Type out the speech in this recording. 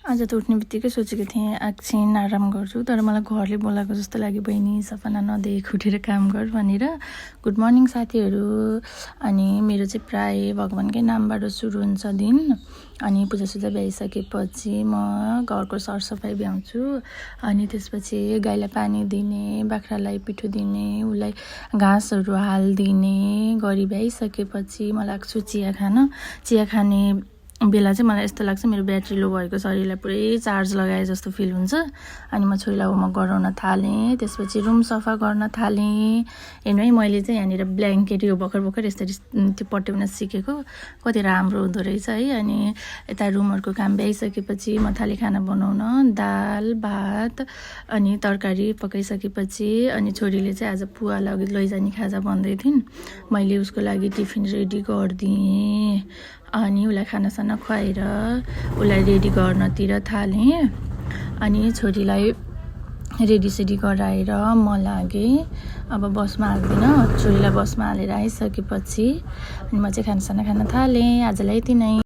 आज त उठ्ने बित्तिकै सोचेको थिएँ एकछिन आराम गर्छु, तर मलाई घरले बोलाएको जस्तो लाग्यो। बहिनी सपना नदेख उठेर काम गर भनेर। गुड मर्निङ साथीहरू। अनि मेरो चाहिँ प्राय भगवानकै नामबाट सुरु हुन्छ दिन। अनि पूजासुजा भ्याइसकेपछि म घरको सरसफाइ भ्याउँछु। अनि त्यसपछि गाईलाई पानी दिने, बाख्रालाई पिठो दिने, उसलाई घाँसहरू हालिदिने गरी भ्याइसकेपछि म लाग्छु चिया खान। चिया खाने बेला चाहिँ मलाई यस्तो लाग्छ मेरो ब्याट्री लो भएको शरीरलाई पुरै चार्ज लगाए जस्तो फिल हुन्छ। अनि म छोरीलाई होमवर्क गराउन थालेँ। त्यसपछि रुम सफा गर्न थालेँ। हेर्नु है, मैले चाहिँ यहाँनिर ब्ल्याङ्केट यो भर्खर यसरी त्यो पट्याउन सिकेको कति राम्रो हुँदो रहेछ है। अनि यता रुमहरूको काम भ्याइसकेपछि म थालेँ खाना बनाउन। दाल भात अनि तरकारी पकाइसकेपछि अनि छोरीले चाहिँ आज पुवा लैजाने खाजा भन्दै थिइन्। मैले उसको लागि टिफिन रेडी गरिदिएँ। अनि उसलाई खानासाना खुवाएर उसलाई रेडी गर्नतिर थालेँ। अनि छोरीलाई रेडीसेडी गराएर म लागेँ। अब बसमा हाल्दिनँ, छोरीलाई बसमा हालेर आइसकेपछि अनि म चाहिँ खानासाना खान थालेँ। आजलाई यति नै।